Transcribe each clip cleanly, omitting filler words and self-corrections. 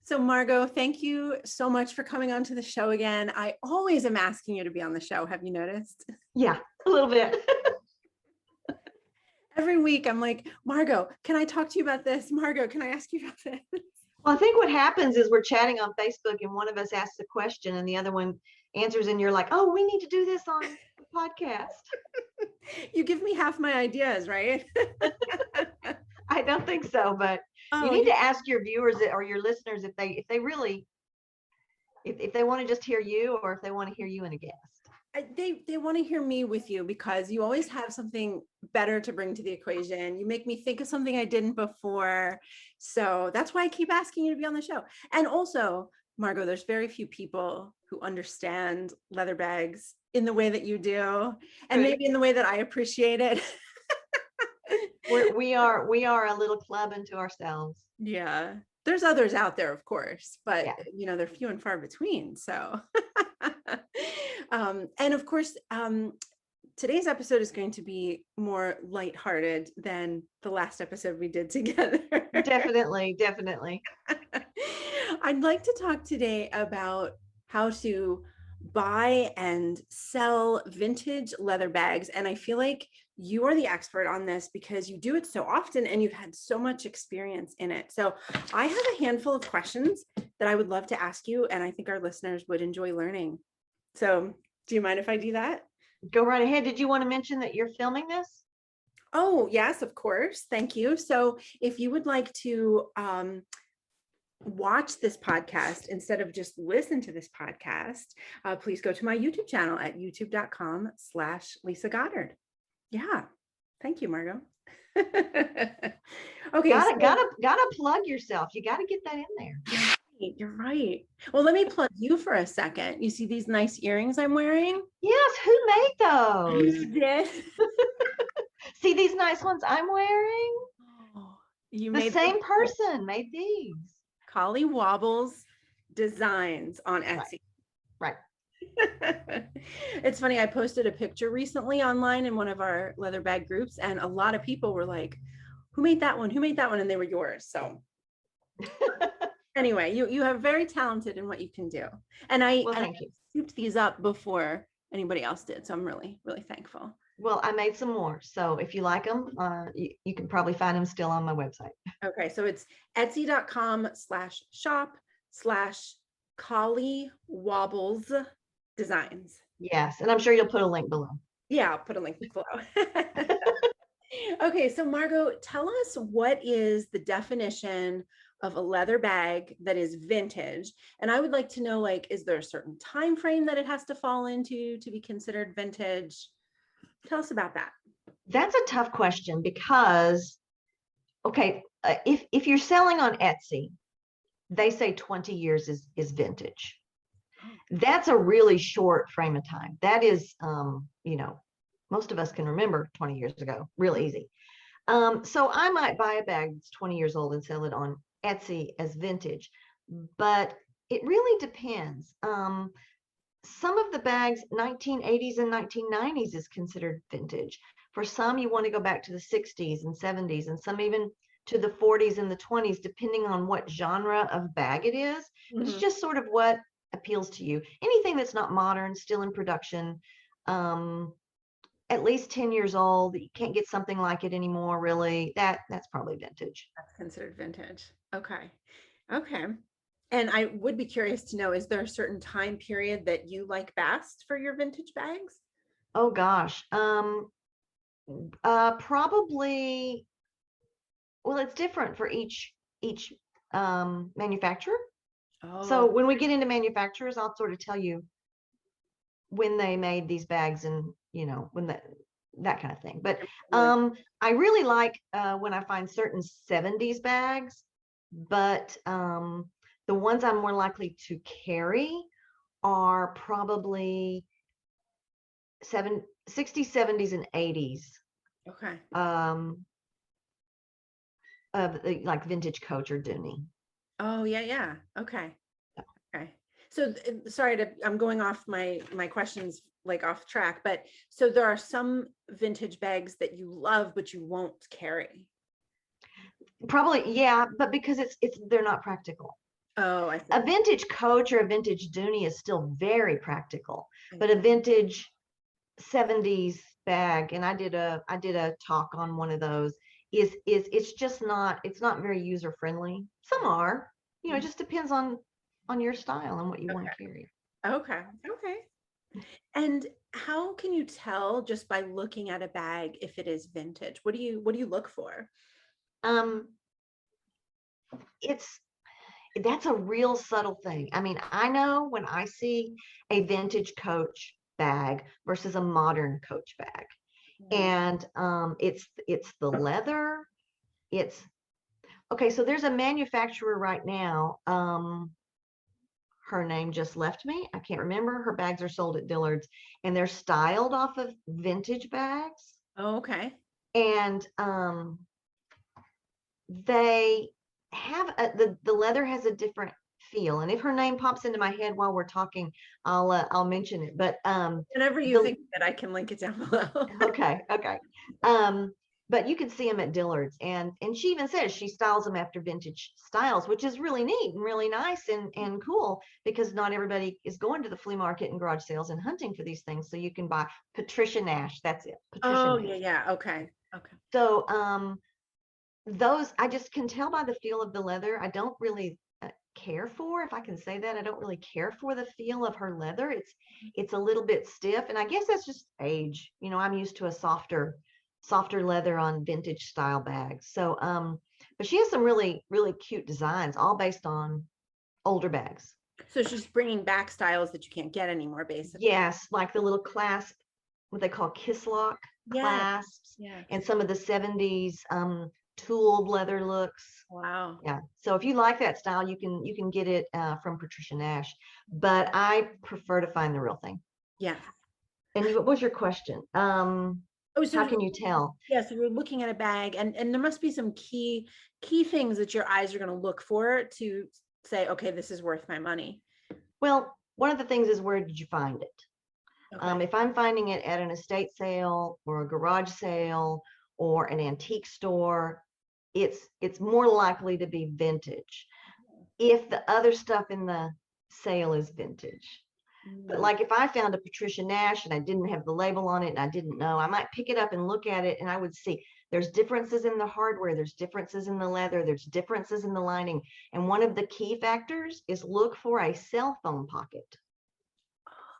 So Margo, thank you so much for coming on to the show again. I always am asking you to be on the show. Have you noticed? Yeah, a little bit. Every week I'm like, Margo, can I talk to you about this? Margo, can I ask you about this? Well, I think what happens is we're chatting on Facebook and one of us asks a question and the other one answers and you're like, oh, we need to do this on the podcast. You give me half my ideas, right? I don't think so, but you Oh, need to ask your viewers or your listeners if they really, if they want to just hear you or if they want to hear you and a guest. They want to hear me with you because you always have something better to bring to the equation. You make me think of something I didn't before. So that's why I keep asking you to be on the show. And also, Margo, there's very few people who understand leather bags in the way that you do, and maybe in the way that I appreciate it. We are a little club unto ourselves. Yeah, there's others out there, of course, but yeah. They're few and far between. So, and of course, today's episode is going to be more lighthearted than the last episode we did together. Definitely. I'd like to talk today about how to buy and sell vintage leather bags. And I feel like you are the expert on this because you do it so often and you've had so much experience in it. So I have a handful of questions that I would love to ask you, and I think our listeners would enjoy learning. So do you mind if I do that? Go right ahead. Did you want to mention that you're filming this? Oh, yes, of course. Thank you. So if you would like to watch this podcast instead of just listen to this podcast, please go to my YouTube channel at youtube.com/Lisa Goddard. Yeah. Thank you, Margo. Okay. Gotta plug yourself. You got to get that in there. You're right. Well, let me plug you for a second. You see these nice earrings I'm wearing? Yes. Who made those? You did. See these nice ones I'm wearing? Oh, you the made same person made these. Collie Wobbles Designs on Etsy. Right. It's funny. I posted a picture recently online in one of our leather bag groups, and a lot of people were like, "Who made that one? Who made that one?" And they were yours. So anyway, you are very talented in what you can do. And I scooped these up before anybody else did. So I'm really, really thankful. Well, I made some more. So if you like them, you can probably find them still on my website. Okay. So it's etsy.com/shop/Collie Wobbles Designs. Yes. And I'm sure you'll put a link below. Yeah, I'll put a link below. Okay. So Margo, tell us, what is the definition of a leather bag that is vintage? And I would like to know, like, is there a certain time frame that it has to fall into to be considered vintage? Tell us about that. That's a tough question because, okay, if you're selling on Etsy, they say 20 years is vintage. That's a really short frame of time. That is, most of us can remember 20 years ago, real easy. So I might buy a bag that's 20 years old and sell it on Etsy as vintage, but it really depends. Some of the bags, 1980s and 1990s is considered vintage. For some, you want to go back to the 60s and 70s, and some even to the 40s and the 20s, depending on what genre of bag it is. Mm-hmm. It's just sort of what appeals to you. Anything that's not modern, still in production, at least 10 years old, you can't get something like it anymore, really, that's probably vintage. That's considered vintage. Okay. And I would be curious to know, is there a certain time period that you like best for your vintage bags? Oh gosh. Probably, well, it's different for each manufacturer. Oh. So when we get into manufacturers, I'll sort of tell you when they made these bags and, when that kind of thing. But I really like when I find certain 70s bags, but the ones I'm more likely to carry are probably 60s, 70s, and 80s. Okay. Of like vintage Coach or Dooney. Oh, yeah. Okay. So sorry I'm going off my questions, like off track, but so there are some vintage bags that you love, but you won't carry. Probably, yeah, but because they're not practical. Oh, I see. A vintage Coach or a vintage Dooney is still very practical, I but a vintage 70s bag, and I did a talk on one of those, is it's just not, it's not very user friendly. Some are, you know, it just depends on your style and what you want to carry. Okay. Okay. And how can you tell just by looking at a bag if it is vintage? What do you look for? Um, it's that's a real subtle thing. I mean, I know when I see a vintage Coach bag versus a modern Coach bag, and it's the leather. It's okay. So there's a manufacturer right now. Her name just left me. I can't remember. Her bags are sold at Dillard's, and they're styled off of vintage bags. Oh, okay. And they have the leather has a different feel. And if her name pops into my head while we're talking, I'll mention it. But Whenever you think that, I can link it down below. okay. But you can see them at Dillard's, and she even says she styles them after vintage styles, which is really neat and really nice and cool, because not everybody is going to the flea market and garage sales and hunting for these things. So you can buy Patricia Nash. That's it. Patricia Nash. Yeah. Okay. So those I just can tell by the feel of the leather. I don't really care for, if I can say that, I don't really care for the feel of her leather. It's a little bit stiff, and I guess that's just age. You know, I'm used to a softer leather on vintage style bags. So but she has some really cute designs, all based on older bags. So she's bringing back styles that you can't get anymore, basically. Yes, like the little clasp, what they call kiss lock clasps, and some of the 70s tooled leather looks. Wow. Yeah. So if you like that style, you can get it from Patricia Nash, but I prefer to find the real thing. Yeah. And what was your question? So how can you tell? Yeah, so you're looking at a bag, and there must be some key things that your eyes are going to look for to say, okay, this is worth my money. Well, one of the things is, where did you find it? Okay. If I'm finding it at an estate sale or a garage sale or an antique store, it's more likely to be vintage if the other stuff in the sale is vintage. But like if I found a Patricia Nash and I didn't have the label on it and I didn't know, I might pick it up and look at it, and I would see there's differences in the hardware, there's differences in the leather, there's differences in the lining. And one of the key factors is look for a cell phone pocket.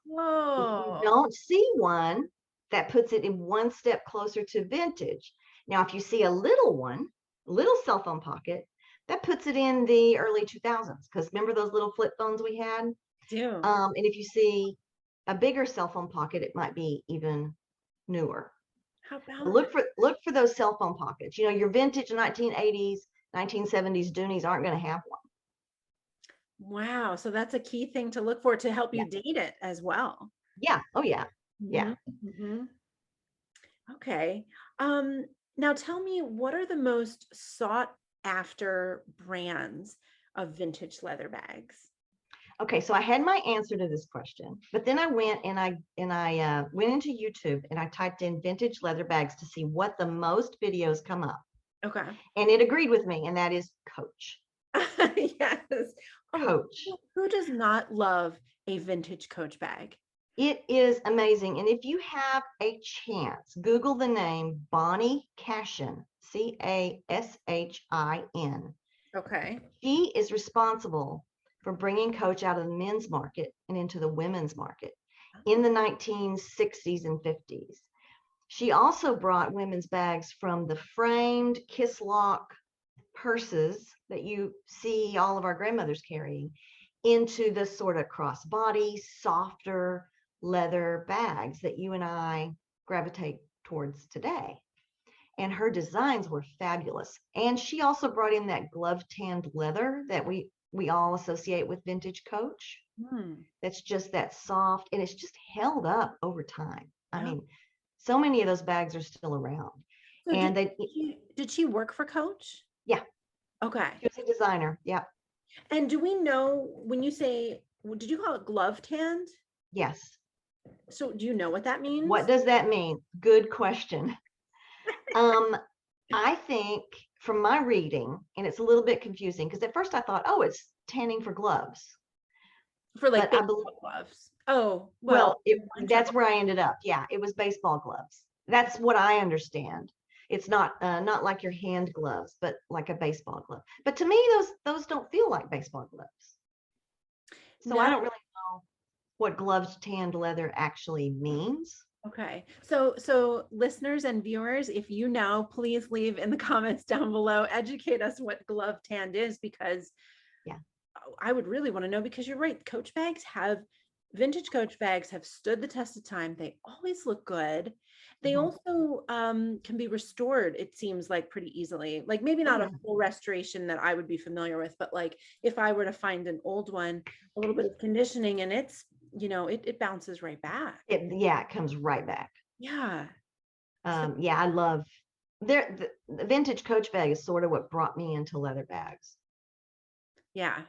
Whoa. If you don't see one, that puts it in one step closer to vintage. Now, if you see a little cell phone pocket, that puts it in the early 2000s, because remember those little flip phones we had? Do. And if you see a bigger cell phone pocket, it might be even newer. How about look for those cell phone pockets. You know, your vintage 1980s, 1970s Doonies aren't going to have one. Wow. So that's a key thing to look for to help you date it as well. Yeah. Oh yeah. Yeah. Okay. Now tell me, what are the most sought after brands of vintage leather bags? Okay, so I had my answer to this question, but then I went and I went into YouTube and I typed in vintage leather bags to see what the most videos come up. Okay. And it agreed with me, and that is Coach. Yes. Coach. Who does not love a vintage Coach bag? It is amazing. And if you have a chance, Google the name Bonnie Cashin, Cashin. Okay. She is responsible for bringing Coach out of the men's market and into the women's market in the 1960s and 50s. She also brought women's bags from the framed kiss lock purses that you see all of our grandmothers carrying into the sort of crossbody, softer leather bags that you and I gravitate towards today. And her designs were fabulous. And she also brought in that glove tanned leather that we all associate with vintage Coach. That's just that soft, and it's just held up over time. I mean, so many of those bags are still around. So and did she work for Coach? Yeah. Okay. She was a designer. Yeah. And do we know, when you say, did you call it glove tanned? Yes. So do you know what that means? What does that mean? Good question. I think from my reading, and it's a little bit confusing because at first I thought, oh, it's tanning for gloves. For like But I baseball believe, gloves. Oh, well, I'm that's sure. where I ended up. Yeah, it was baseball gloves. That's what I understand. It's not like your hand gloves, but like a baseball glove. But to me, those don't feel like baseball gloves. So I No. don't really know what gloves tanned leather actually means. Okay. So listeners and viewers, if you know, please leave in the comments down below. Educate us what glove tanned is, because Yeah. I would really want to know, because you're right. Vintage Coach bags have stood the test of time. They always look good. They Mhm. also can be restored, it seems like, pretty easily. Like maybe Oh not a yeah. full restoration that I would be familiar with, but like if I were to find an old one, a little bit of conditioning and it bounces right back. It comes right back. Yeah. So Yeah, I love the vintage Coach bag is sort of what brought me into leather bags. yeah.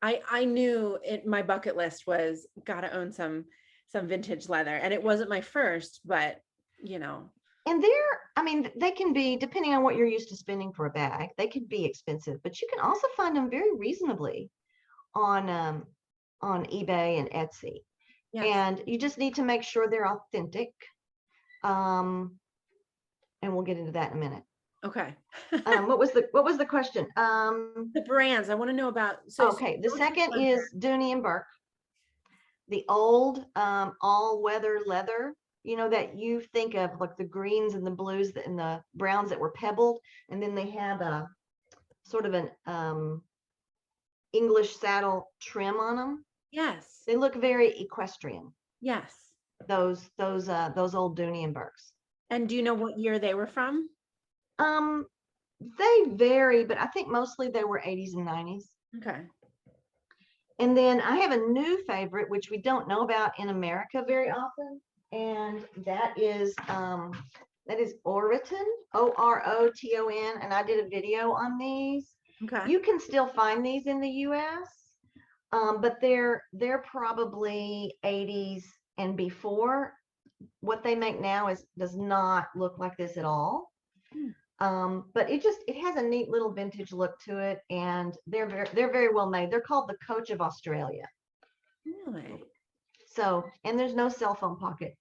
I knew my bucket list was gotta own some vintage leather. And it wasn't my first, but you know, And I mean, they can be, depending on what you're used to spending for a bag, they can be expensive, but you can also find them very reasonably on eBay and Etsy. yes. And you just need to make sure they're authentic. And we'll get into that in a minute. Okay. What was the question? The brands I want to know about. Okay, the second is Dooney and Burke, the old all-weather leather, that you think of, like the greens and the blues and the browns that were pebbled, and then they have a sort of an English saddle trim on them. Yes. They look very equestrian. Yes. Those old Dooney and Burkes. And do you know what year they were from? Um, they vary, but I think mostly they were 80s and 90s. Okay. And then I have a new favorite, which we don't know about in America very often, and that is Oroton, Oroton, and I did a video on these. Okay. You can still find these in the US, but they're probably 80s and before. What they make now does not look like this at all. But it has a neat little vintage look to it, and they're very well made. They're called the Coach of Australia. Really? So, and there's no cell phone pocket.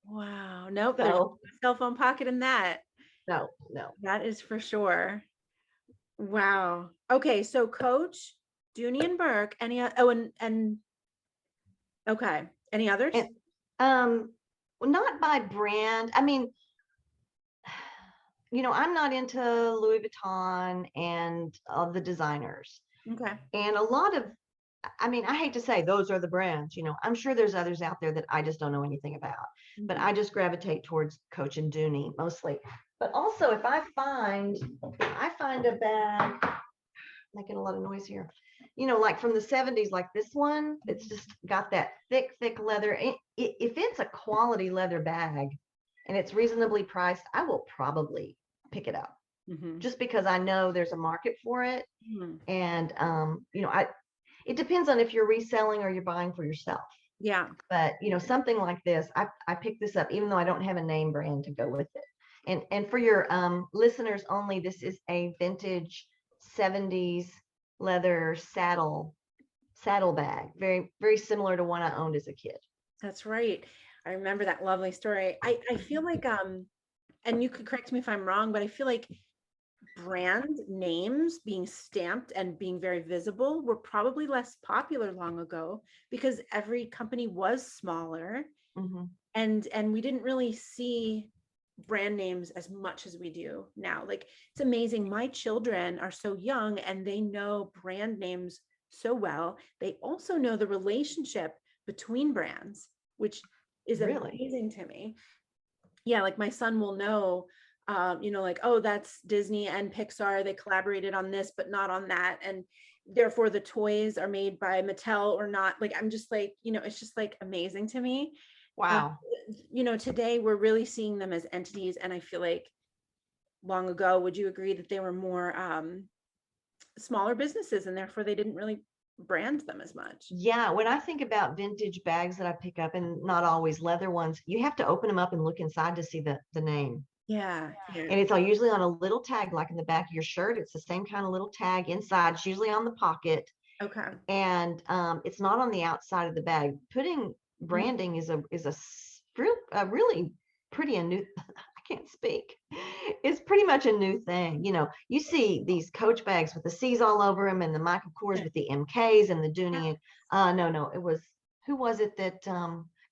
Wow. Nope. There's So, no cell phone pocket in that. no. That is for sure. Wow. Okay. So Coach, Dooney and Burke, and okay. Any others? And well, not by brand. I mean, I'm not into Louis Vuitton and the designers. Okay. And I mean, I hate to say those are the brands, I'm sure there's others out there that I just don't know anything about, but I just gravitate towards Coach and Dooney mostly. But also if I find a bag, making a lot of noise here, like from the 70s, like this one, it's just got that thick leather. If it's a quality leather bag and it's reasonably priced, I will probably pick it up. Just because I know there's a market for it. And it depends on if you're reselling or you're buying for yourself. Yeah. But something like this, I picked this up even though I don't have a name brand to go with it. And for your listeners only, this is a vintage 70s leather saddle bag, very very similar to one I owned as a kid. That's right. I remember that lovely story. I feel like and you could correct me if I'm wrong, but I feel like brand names being stamped and being very visible were probably less popular long ago, because every company was smaller. And we didn't really see brand names as much as we do now. Like, it's amazing. My children are so young and they know brand names so well. They also know the relationship between brands, which is Really? amazing to me. Yeah, like my son will know, like, oh, that's Disney and Pixar. They collaborated on this, but not on that. And therefore the toys are made by Mattel or not. Like, I'm just like, it's just like amazing to me. Wow. Today we're really seeing them as entities. And I feel like long ago, would you agree that they were more smaller businesses and therefore they didn't really brand them as much? Yeah, when I think about vintage bags that I pick up, and not always leather ones, you have to open them up and look inside to see the name. Yeah. And it's all usually on a little tag, like in the back of your shirt. It's the same kind of little tag inside. It's usually on the pocket. Okay. And it's not on the outside of the bag. Putting branding is a really pretty a new I can't speak. It's pretty much a new thing. You know, you see these Coach bags with the C's all over them and the Michael Kors with the MKs and the Dooney. No, it was, who was it that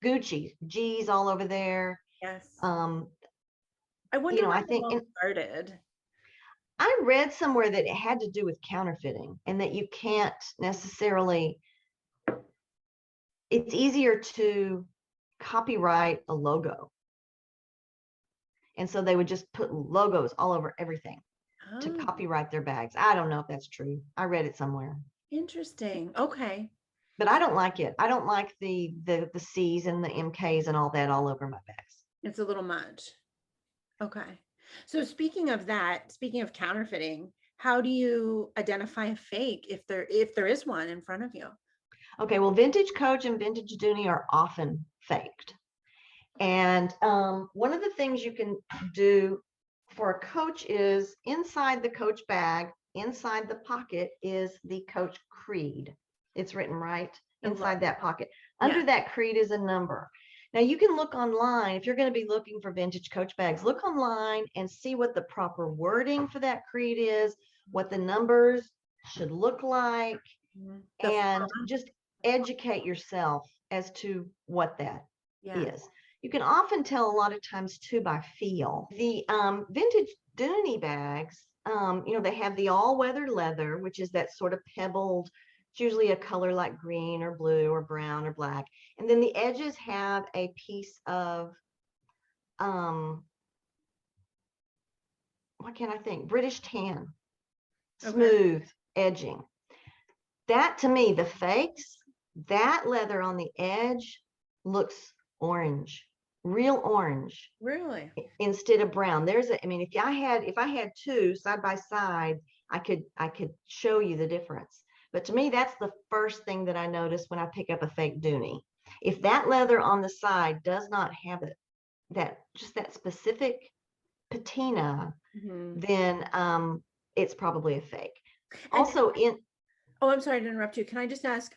Gucci, G's all over there. Yes. I wonder I where think it all started. I read somewhere that it had to do with counterfeiting and that you can't necessarily, it's easier to copyright a logo. And so they would just put logos all over everything to copyright their bags. I don't know if that's true. I read it somewhere. Interesting. Okay. But I don't like it. I don't like the C's and the MKs and all that all over my bags. It's a little much. Okay. So speaking of that, speaking of counterfeiting, how do you identify a fake if there is one in front of you? Okay, well, vintage Coach and vintage Dooney are often faked. And one of the things you can do for a Coach is inside the Coach bag, inside the pocket is the Coach creed. It's written right inside that pocket. Under that creed is a number. Now you can look online. If you're going to be looking for vintage Coach bags, look online and see what the proper wording for that creed is, what the numbers should look like, and just educate yourself as to what that is. You can often tell a lot of times too by feel. The vintage Dooney bags, they have the all-weather leather, which is that sort of pebbled, it's usually a color like green or blue or brown or black. And then the edges have a piece of, what can I think? British tan, smooth edging. That to me, the fakes, that leather on the edge looks orange, real orange. Really? Instead of brown. If I had two side by side, I could show you the difference. But to me, that's the first thing that I notice when I pick up a fake Dooney. If that leather on the side does not have it, that specific patina, then it's probably a fake. Also I'm sorry to interrupt you. Can I just ask,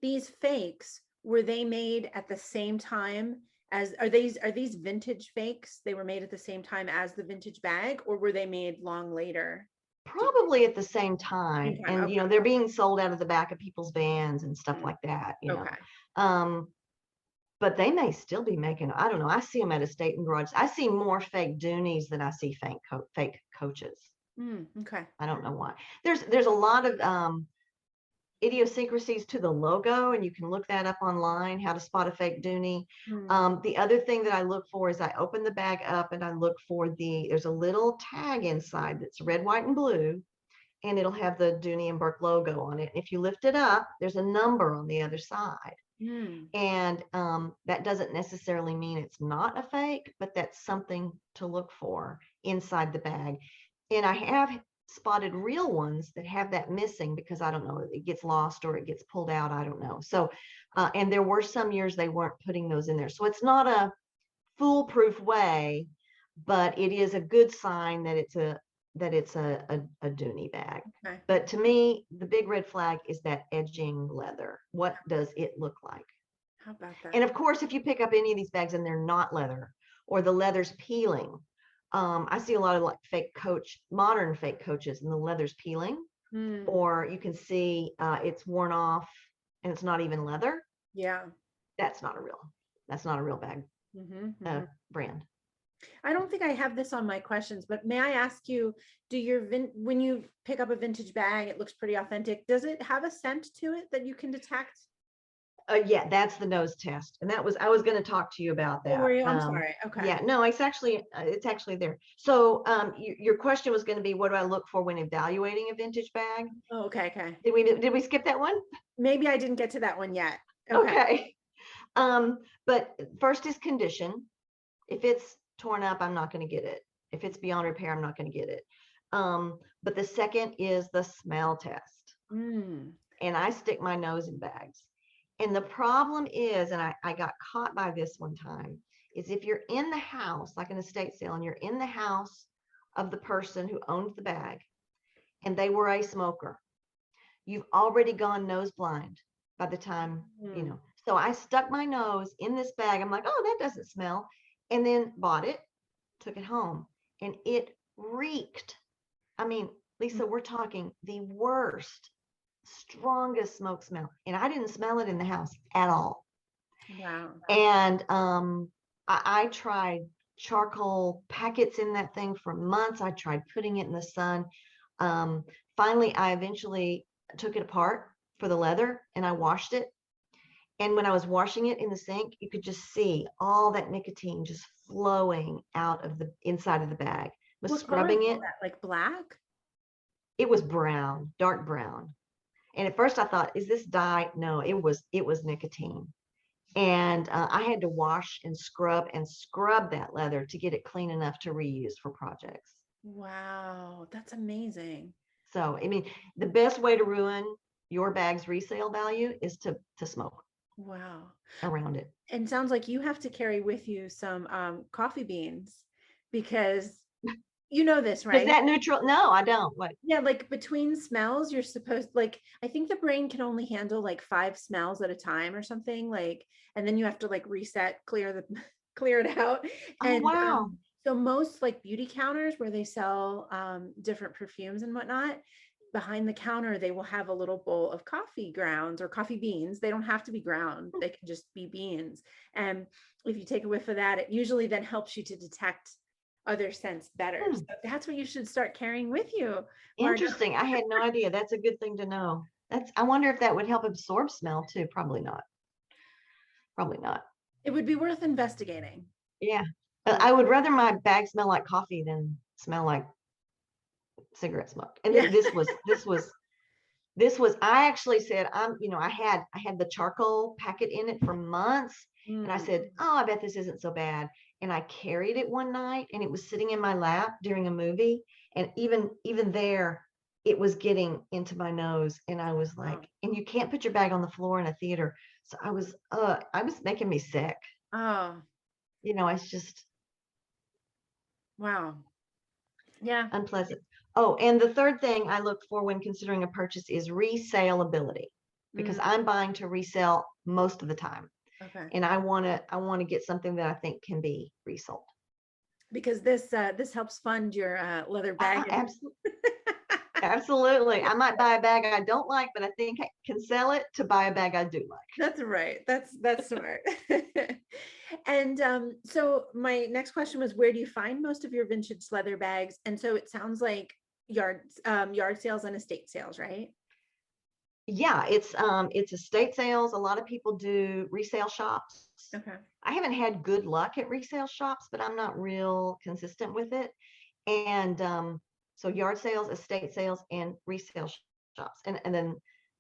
these fakes, were they made at the same time as, are these vintage fakes? They were made at the same time as the vintage bag, or were they made long later? Probably at the same time. And they're being sold out of the back of people's vans and stuff like that, but they may still be making, I don't know, I see them at estate and garage. I see more fake Dooneys than I see fake Coaches. Okay. I don't know why. There's a lot of idiosyncrasies to the logo, and you can look that up online, how to spot a fake Dooney. The other thing that I look for is I open the bag up and I look for there's a little tag inside that's red, white, and blue, and it'll have the Dooney and Burke logo on it. If you lift it up, there's a number on the other side. And that doesn't necessarily mean it's not a fake, but that's something to look for inside the bag. And I have spotted real ones that have that missing because I don't know, it gets lost or it gets pulled out. I don't know. So, and there were some years they weren't putting those in there. So it's not a foolproof way, but it is a good sign that it's a Dooney bag. But to me, the big red flag is that edging leather. What does it look like? How about that? And of course, if you pick up any of these bags and they're not leather, or the leather's peeling, I see a lot of like fake Coach, modern fake Coaches, and the leather's peeling, or you can see it's worn off and it's not even leather. Yeah, that's not a real bag brand. I don't think I have this on my questions, but may I ask you, when you pick up a vintage bag, it looks pretty authentic. Does it have a scent to it that you can detect? Yeah, that's the nose test. And I was going to talk to you about that. Oh, were you? I'm sorry. Okay. Yeah, no, it's actually there. So your question was going to be, what do I look for when evaluating a vintage bag? Oh, okay. Did we skip that one? Maybe I didn't get to that one yet. Okay. But first is condition. If it's torn up, I'm not going to get it. If it's beyond repair, I'm not going to get it. But the second is the smell test. And I stick my nose in bags. And the problem is, and I got caught by this one time, is if you're in the house, like an estate sale, and you're in the house of the person who owned the bag and they were a smoker, you've already gone nose blind by the time, you know. So I stuck my nose in this bag. I'm like, oh, that doesn't smell. And then bought it, took it home, and it reeked. I mean, Lisa, we're talking the worst, strongest smoke smell. And I didn't smell it in the house at all. Wow. And I tried charcoal packets in that thing for months. I tried putting it in the sun. Finally, I eventually took it apart for the leather and I washed it. And when I was washing it in the sink, you could just see all that nicotine just flowing out of the inside of the bag. I was What color scrubbing is it. that? Like black? It was brown, dark brown. And at first I thought, is this dye? No, it was nicotine. And I had to wash and scrub that leather to get it clean enough to reuse for projects. Wow, that's amazing. So, I mean, the best way to ruin your bag's resale value is to smoke Wow. around it. And sounds like you have to carry with you some coffee beans because you know this, Is right? that neutral? No, I don't. What? Yeah, like between smells, you're supposed like I think the brain can only handle like 5 smells at a time or something, like, and then you have to like reset, clear the clear it out. Oh, And wow. so most like beauty counters where they sell different perfumes and whatnot, behind the counter they will have a little bowl of coffee grounds or coffee beans. They don't have to be ground, they can just be beans. And if you take a whiff of that, it usually then helps you to detect other scents better. So that's what you should start carrying with you, Margo. Interesting. I had no idea. That's a good thing to know. I wonder if that would help absorb smell too. Probably not. Probably not. It would be worth investigating. Yeah. I would rather my bag smell like coffee than smell like cigarette smoke. And Yeah. this was, I actually said, I had the charcoal packet in it for months. And I said, oh, I bet this isn't so bad. And I carried it one night and it was sitting in my lap during a movie. And even there, it was getting into my nose. And I was like, and you can't put your bag on the floor in a theater. So I was making me sick. Oh, It's just wow. Yeah. unpleasant. Oh, and the third thing I look for when considering a purchase is resaleability, because I'm buying to resell most of the time. Okay. And I want to get something that I think can be resold. Because this helps fund your leather bag. Absolutely. Absolutely. I might buy a bag I don't like, but I think I can sell it to buy a bag I do like. That's right. That's smart. And so my next question was, where do you find most of your vintage leather bags? And so it sounds like yard sales and estate sales, right? Yeah, it's estate sales. A lot of people do resale shops. Okay. I haven't had good luck at resale shops, but I'm not real consistent with it. And so yard sales, estate sales, and resale shops. And then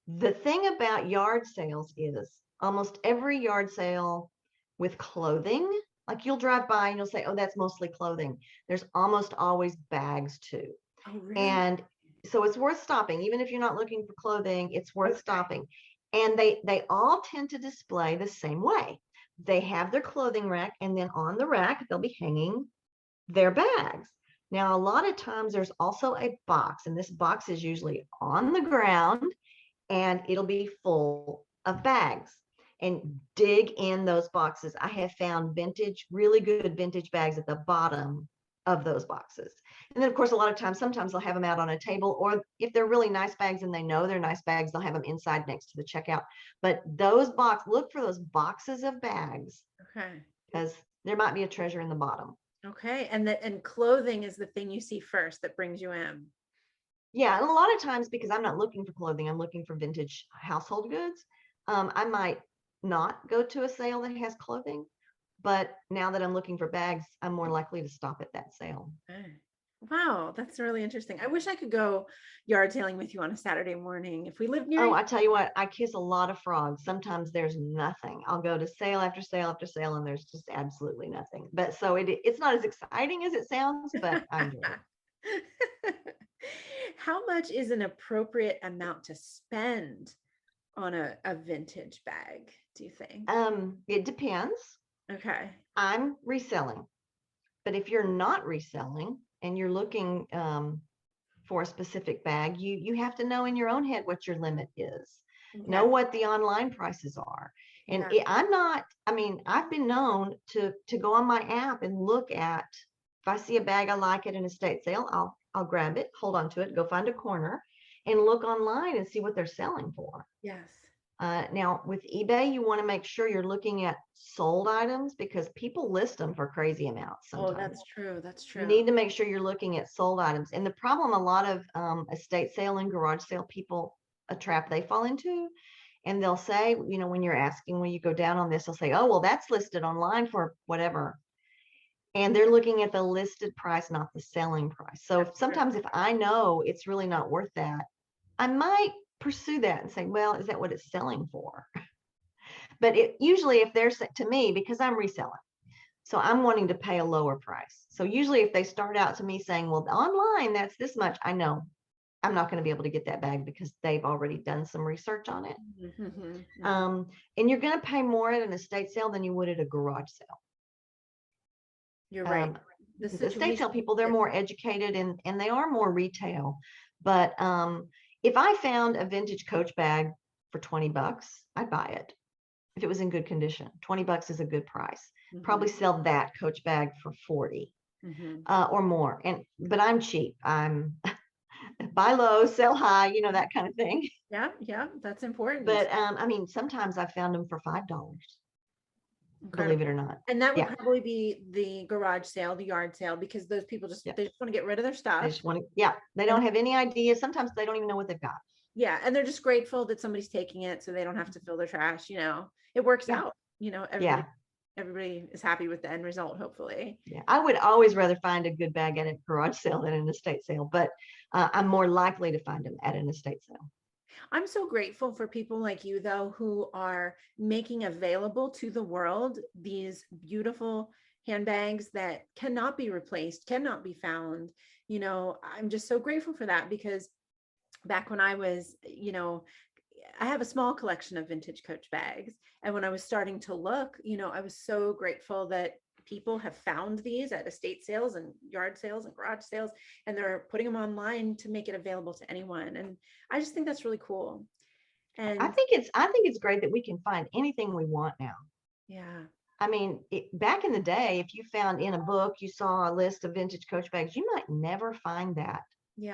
the thing about yard sales is almost every yard sale with clothing, like you'll drive by and you'll say, oh, that's mostly clothing. There's almost always bags too. Oh, really? And so it's worth stopping. Even if you're not looking for clothing, it's worth stopping. And they all tend to display the same way. They have their clothing rack, and then on the rack, they'll be hanging their bags. Now, a lot of times there's also a box, and this box is usually on the ground, and it'll be full of bags. And dig in those boxes. I have found really good vintage bags at the bottom of those boxes. And then, of course, a lot of times, sometimes they'll have them out on a table, or if they're really nice bags and they know they're nice bags, they'll have them inside next to the checkout. But look for those boxes of bags. Okay. Because there might be a treasure in the bottom. Okay. And clothing is the thing you see first that brings you in. Yeah. And a lot of times, because I'm not looking for clothing, I'm looking for vintage household goods. I might not go to a sale that has clothing, but now that I'm looking for bags, I'm more likely to stop at that sale. Okay. Wow, that's really interesting. I wish I could go yard sailing with you on a Saturday morning if we lived near. Oh, I tell you what, I kiss a lot of frogs. Sometimes there's nothing. I'll go to sale after sale after sale, and there's just absolutely nothing. But so it's not as exciting as it sounds, but I enjoy it. How much is an appropriate amount to spend on a vintage bag, do you think? It depends. Okay. I'm reselling. But if you're not reselling and you're looking for a specific bag, you have to know in your own head what your limit is. Know Okay. what the online prices are. And Yeah. I've been known to go on my app and look at, if I see a bag I like at an estate sale, I'll grab it, hold on to it, go find a corner and look online and see what they're selling for. Yes. Now with eBay, you want to make sure you're looking at sold items because people list them for crazy amounts Oh, sometimes. that's true. That's You true. need to make sure you're looking at sold items. And the problem a lot of estate sale and garage sale people, a trap they fall into, and they'll say, when you're asking, when you go down on this, they'll say, oh, well, that's listed online for whatever. And they're looking at the listed price, not the selling price. So That's true. sometimes if I know it's really not worth that, I might pursue that and say, well, is that what it's selling for? But usually if they're to me, because I'm reselling, so I'm wanting to pay a lower price. So usually if they start out to me saying, well, online, that's this much, I know I'm not going to be able to get that bag because they've already done some research on it. And you're going to pay more at an estate sale than you would at a garage sale. You're right. The The estate situation. sale people, they're more educated and they are more retail. But if I found a vintage Coach bag for $20, I'd buy it. If it was in good condition, $20 is a good price. Probably sell that Coach bag for 40 or more. But I'm cheap. I'm buy low, sell high, that kind of thing. Yeah. Yeah. That's important. But sometimes I found them for $5, Incredible. believe it or not. And that would Yeah. probably be the garage sale, the yard sale, because those people Yeah. they just want to get rid of their They stuff. just want to, yeah, they don't have any idea. Sometimes they don't even know what they've got. Yeah. And they're just grateful that somebody's taking it so they don't have to fill their trash. It works Yeah. out, Yeah. everybody is happy with the end result, hopefully. Yeah. I would always rather find a good bag at a garage sale than an estate sale, but I'm more likely to find them at an estate sale. I'm so grateful for people like you, though, who are making available to the world these beautiful handbags that cannot be replaced, cannot be found. I'm just so grateful for that because back when I was, I have a small collection of vintage Coach bags. And when I was starting to look, I was so grateful that people have found these at estate sales and yard sales and garage sales, and they're putting them online to make it available to anyone. And I just think that's really cool. I And think it's great that we can find anything we want now. yeah. I mean, back in the day, if you found in a book, you saw a list of vintage Coach bags, you might never find that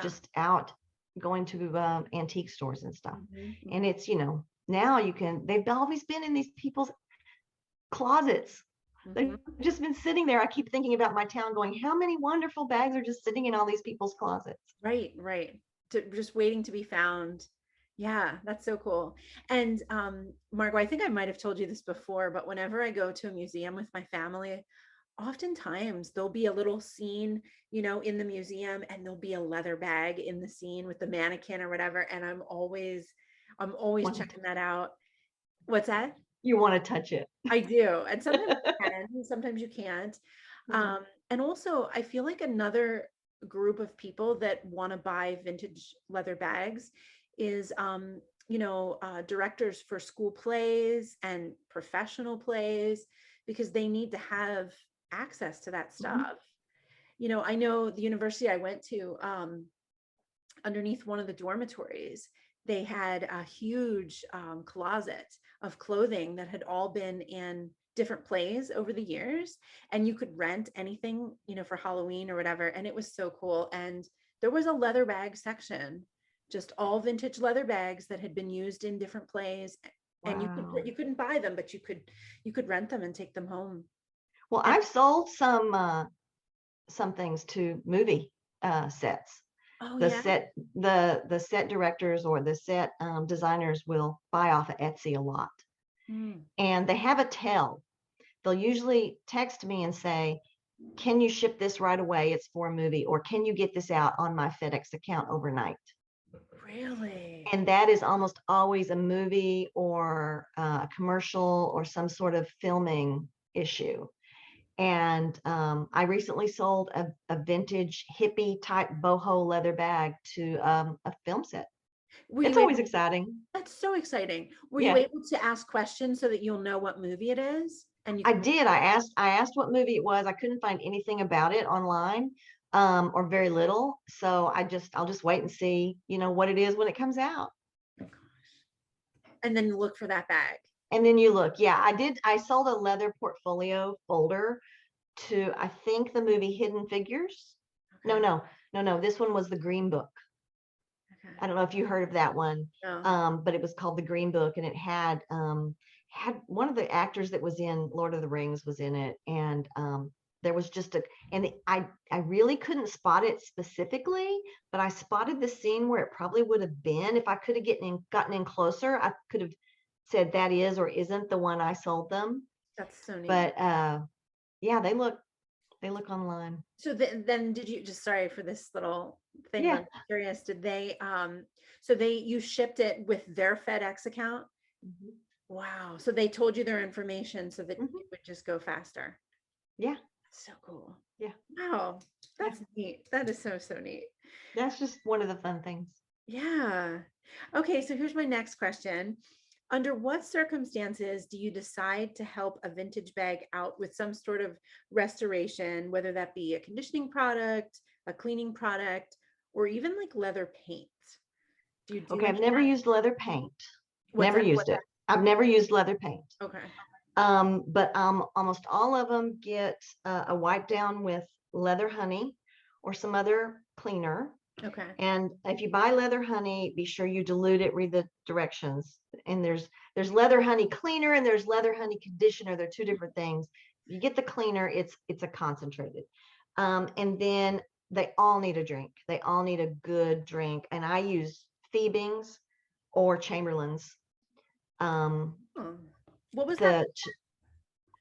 just out going to antique stores and stuff. And it's, now they've always been in these people's closets. They've just been sitting there. I keep thinking about my town going, how many wonderful bags are just sitting in all these people's closets? Right. Just waiting to be found. Yeah, that's so cool. And Margo, I think I might have told you this before, but whenever I go to a museum with my family, oftentimes there'll be a little scene, in the museum, and there'll be a leather bag in the scene with the mannequin or whatever. And I'm always checking that out. What's that? You want to touch it. I do. And sometimes you can, sometimes you can't. And also I feel like another group of people that want to buy vintage leather bags is directors for school plays and professional plays, because they need to have access to that stuff. I know the university I went to, underneath one of the dormitories, they had a huge closet of clothing that had all been in different plays over the years, and you could rent anything, for Halloween or whatever. And it was so cool. And there was a leather bag section, just all vintage leather bags that had been used in different plays. And you couldn't buy them, but you could rent them and take them home. Well, I've sold some things to movie sets. Oh, the yeah. the set directors or the set designers will buy off of Etsy a lot. And they have a tell. They'll usually text me and say, can you ship this right away? It's for a movie. Or can you get this out on my FedEx account overnight? Really? And that is almost always a movie or a commercial or some sort of filming issue. And I recently sold a vintage hippie type boho leather bag to a film set. It's always exciting. That's so exciting. Were you able to ask questions so that you'll know what movie it is? And you I did. I asked what movie it was. I couldn't find anything about it online, or very little. So I'll just wait and see, what it is when it comes out. and then look for that bag. And then you look. Yeah, I did. I sold a leather portfolio folder to, I think, the movie Hidden Figures. Okay. No. This one was the Green Book. Okay. I don't know if you heard of that one, No. but it was called the Green Book, and it had one of the actors that was in Lord of the Rings was in it, and there was I really couldn't spot it specifically, but I spotted the scene where it probably would have been. If I could have gotten in closer, I could have said that is or isn't the one I sold them. That's so neat. But yeah, they look online. So then did you, just sorry for this little thing, Yeah. but I'm curious, did they you shipped it with their FedEx account? Mhm. Wow. So they told you their information so that Mhm. it would just go faster. Yeah. That's so cool. Yeah. Wow. That's neat. That is so, so neat. That's just one of the fun things. Yeah. Okay. So here's my next question. Under what circumstances do you decide to help a vintage bag out with some sort of restoration, whether that be a conditioning product, a cleaning product, or even like leather paint? Do you do Okay, I've any of never that? used leather paint. What's Never that? used it. I've never used leather paint. Okay. But almost all of them get a wipe down with leather honey or some other cleaner. Okay. And if you buy leather honey, be sure you dilute it, read the directions. And there's leather honey cleaner and there's leather honey conditioner. They're two different things. You get the cleaner, it's a concentrated. And then they all need a drink. They all need a good drink. And I use Phoebings or Chamberlain's. Oh. What was that?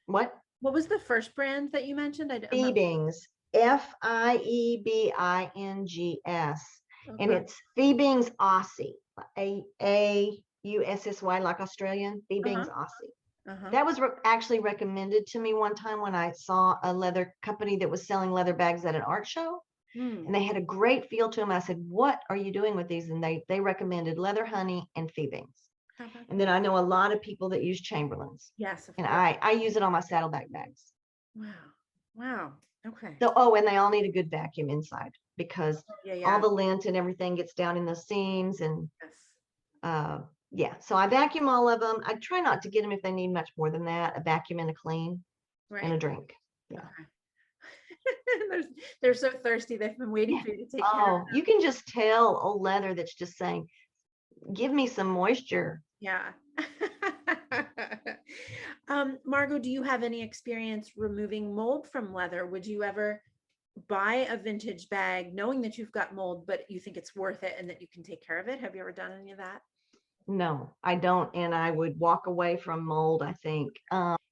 What? What was the first brand that you mentioned? I'm not. Phoebings, Fiebings, and Okay. it's Phoebings Aussie, Aussy, like Australian. Phoebings Uh-huh. Aussie. Uh-huh. That was actually recommended to me one time when I saw a leather company that was selling leather bags at an art show, Hmm. and they had a great feel to them. I said, "What are you doing with these?" And they recommended leather honey and Phoebings. How about And then that? I know a lot of people that use Chamberlain's, Yes, of and course. I use it on my saddleback bags. Wow. Wow. Okay. So, and they all need a good vacuum inside because Yeah, all yeah. the lint and everything gets down in the seams. And Yes. yeah, so I vacuum all of them. I try not to get them if they need much more than that, a vacuum and a clean and a Right. drink. Yeah. Okay. They're so thirsty. They've been waiting Yeah. for you to take care of Oh, you can just tell old leather that's just saying, give me some moisture. Yeah. Margo, do you have any experience removing mold from leather? Would you ever buy a vintage bag knowing that you've got mold, but you think it's worth it and that you can take care of it? Have you ever done any of that? No, I don't. And I would walk away from mold, I think.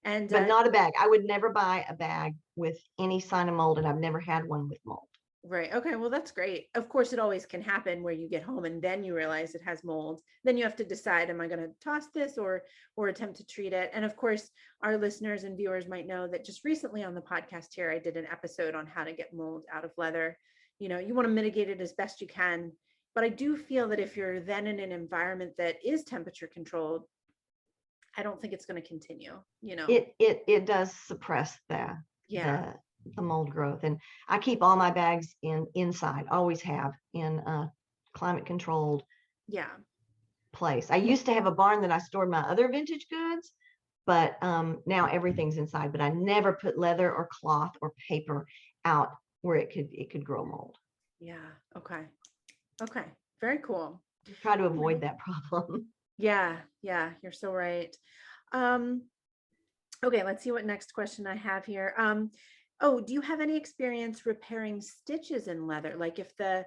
And But not a bag. I would never buy a bag with any sign of mold, and I've never had one with mold. right. Okay. Well, that's great. Of course, it always can happen where you get home and then you realize it has mold. Then you have to decide, am I going to toss this or attempt to treat it? And of course, our listeners and viewers might know that just recently on the podcast here, I did an episode on how to get mold out of leather. You know, you want to mitigate it as best you can. But I do feel that if you're then in an environment that is temperature controlled, I don't think it's going to continue, you know. It does suppress Yeah. the mold growth. And I keep all my bags inside, always have, in a climate controlled Yeah. place. I used to have a barn that I stored my other vintage goods, but now everything's inside. But I never put leather or cloth or paper out where it could grow mold. Yeah. Okay. Okay. Very cool. Try to avoid that problem. Yeah. Yeah. You're so right. Um, okay. Let's see what next question I have here. Oh, do you have any experience repairing stitches in leather? Like if the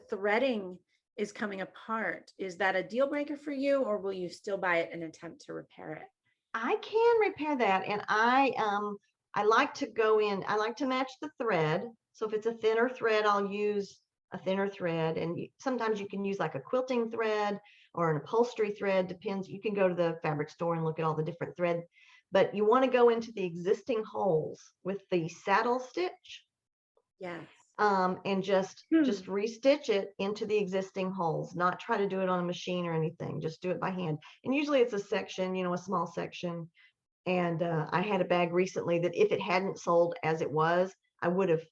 threading is coming apart, is that a deal breaker for you, or will you still buy it and attempt to repair it? I can repair that, and I like to go in. I like to match the thread. So if it's a thinner thread, I'll use a thinner thread, and sometimes you can use like a quilting thread or an upholstery thread. Depends. You can go to the fabric store and look at all the different thread, but you want to go into the existing holes with the saddle stitch, Yes. and just restitch it into the existing holes. Not try to do it on a machine or anything. Just do it by hand. And usually it's a section, a small section. And I had a bag recently that if it hadn't sold as it was, I would have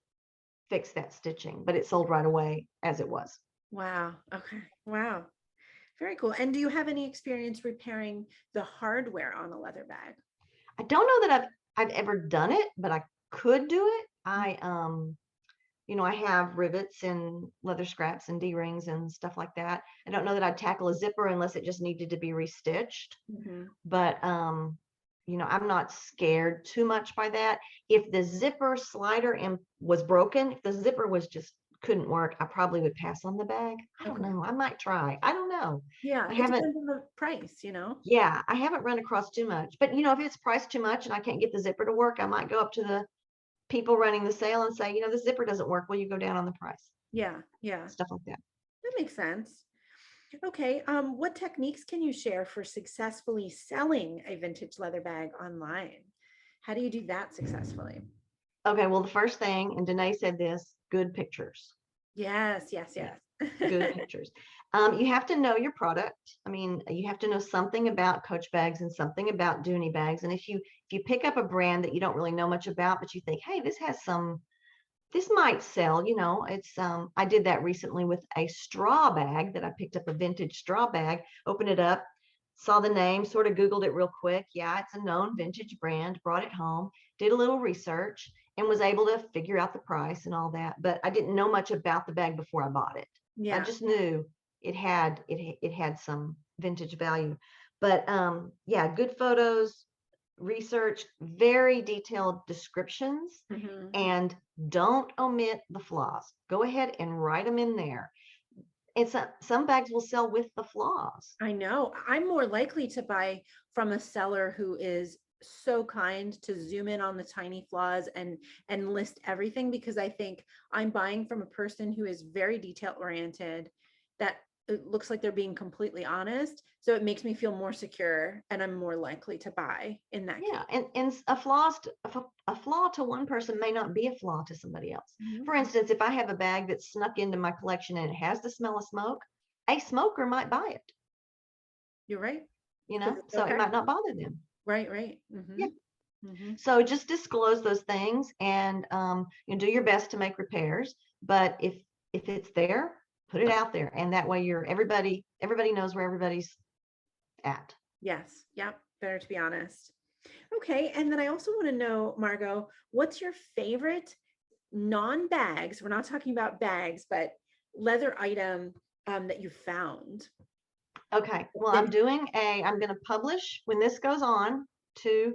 fixed that stitching, but it sold right away as it was. Wow. Okay. Wow. Very cool. And do you have any experience repairing the hardware on a leather bag? I don't know that I've ever done it, but I could do it. I I have rivets and leather scraps and D-rings and stuff like that. I don't know that I'd tackle a zipper unless it just needed to be restitched. Mm-hmm. But I'm not scared too much by that. If the zipper slider was broken, if the zipper was just couldn't work, I probably would pass on the bag. I don't know. I might try. I don't know. Yeah, I it haven't. depends on the price, Yeah, I haven't run across too much. But if it's priced too much and I can't get the zipper to work, I might go up to the people running the sale and say, the zipper doesn't work. Will you go down on the price? Yeah, yeah. Stuff like that. That makes sense. Okay. What techniques can you share for successfully selling a vintage leather bag online? How do you do that successfully? Okay, well, the first thing, and Danae said this, good pictures. Yes, yes, yes. Good pictures. You have to know your product. I mean, you have to know something about Coach bags and something about Dooney bags. And if you pick up a brand that you don't really know much about, but you think, hey, this might sell, it's I did that recently with a straw bag that I picked up, a vintage straw bag, opened it up, saw the name, sort of Googled it real quick. Yeah, it's a known vintage brand, brought it home, did a little research, and was able to figure out the price and all that. But I didn't know much about the bag before I bought it. Yeah. I just knew it had some vintage value. But good photos, research, very detailed descriptions, Mm-hmm. and don't omit the flaws. Go ahead and write them in there. And some bags will sell with the flaws. I know. I'm more likely to buy from a seller who is so kind to zoom in on the tiny flaws and list everything, because I think I'm buying from a person who is very detail oriented, that it looks like they're being completely honest. So it makes me feel more secure and I'm more likely to buy in that case. And a flaw to one person may not be a flaw to somebody else. Mm-hmm. For instance, if I have a bag that's snuck into my collection and it has the smell of smoke, a smoker might buy it. You're right. So it might not bother them. Right. Mm-hmm. Yeah. Mm-hmm. So just disclose those things and do your best to make repairs. But if it's there, put it out there, and that way everybody knows where everybody's at. Yes. Yep. Better to be honest. Okay. And then I also want to know, Margo, what's your favorite non-bags? We're not talking about bags, but leather item that you found. Okay. Well, I'm going to publish when this goes on to,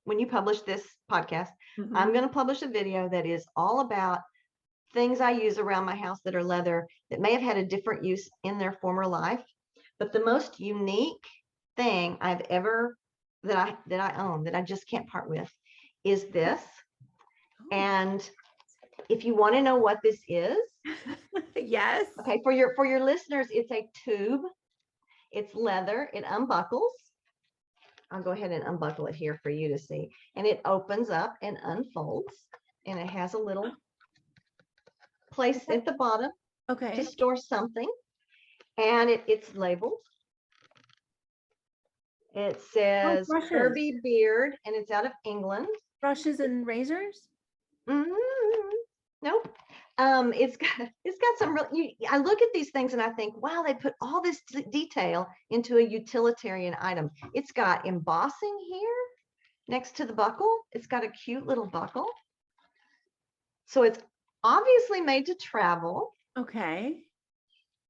when you publish this podcast, Mm-hmm. I'm going to publish a video that is all about things I use around my house that are leather that may have had a different use in their former life. But the most unique thing I've ever that I own that I just can't part with is this. Oh. And if you want to know what this is, yes. Okay, for your listeners, it's a tube. It's leather. It unbuckles. I'll go ahead and unbuckle it here for you to see. And it opens up and unfolds. And it has a little place at the bottom to store something. And it's labeled. It says Kirby Beard, and it's out of England. Brushes and razors? Nope. It's got some real. I look at these things and I think, wow, they put all this detail into a utilitarian item. It's got embossing here next to the buckle. It's got a cute little buckle. So it's obviously made to travel. Okay.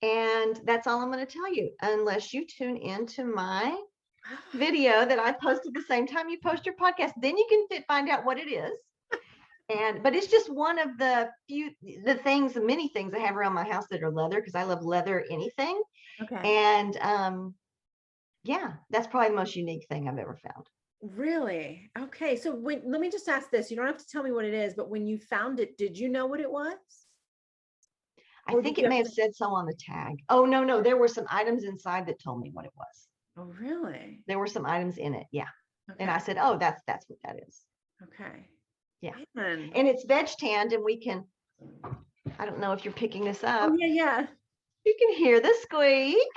And that's all I'm going to tell you, unless you tune into my video that I post at the same time you post your podcast. Then you can find out what it is. But it's just one of the many things I have around my house that are leather, because I love leather anything. Okay. And that's probably the most unique thing I've ever found. Really? Okay. So let me just ask this. You don't have to tell me what it is, but when you found it, did you know what it was? I think it may have said so on the tag. Oh, no. There were some items inside that told me what it was. Oh, really? There were some items in it. Yeah. Okay. And I said, oh, that's what that is. Okay. Yeah. Man. And it's veg tanned, and we can, I don't know if you're picking this up. Oh, yeah. You can hear the squeak.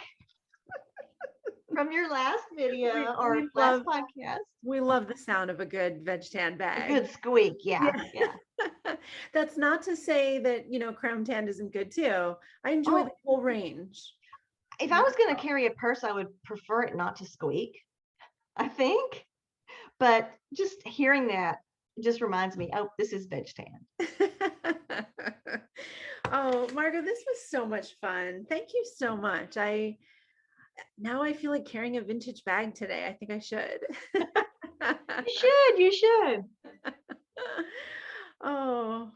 from your last video or we last love podcast. we love the sound of a good veg tan A bag. good squeak. Yeah. Yeah. That's not to say that, creme tan isn't good too. I enjoy Oh, the whole range. if I was going to carry a purse, I would prefer it not to squeak, I think. But just hearing that just reminds me, oh, this is veg tan. Oh, Margo, this was so much fun. Thank you so much. Now I feel like carrying a vintage bag today. I think I should. You should. Oh,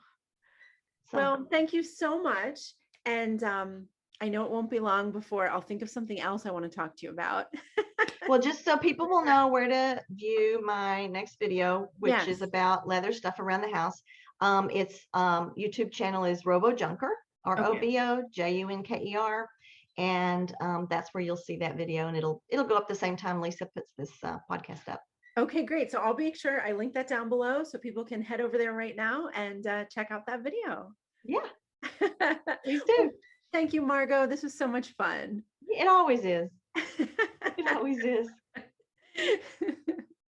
So, well, thank you so much. And I know it won't be long before I'll think of something else I want to talk to you about. well, just so people will know where to view my next video, which Yes. is about leather stuff around the house. Its YouTube channel is RoboJunker, RoboJunker. And that's where you'll see that video, and it'll go up the same time Lisa puts this podcast up. Okay, great. So I'll make sure I link that down below so people can head over there right now and check out that video. Yeah, please do. Well, thank you, Margo. This was so much fun. It always is. It always is.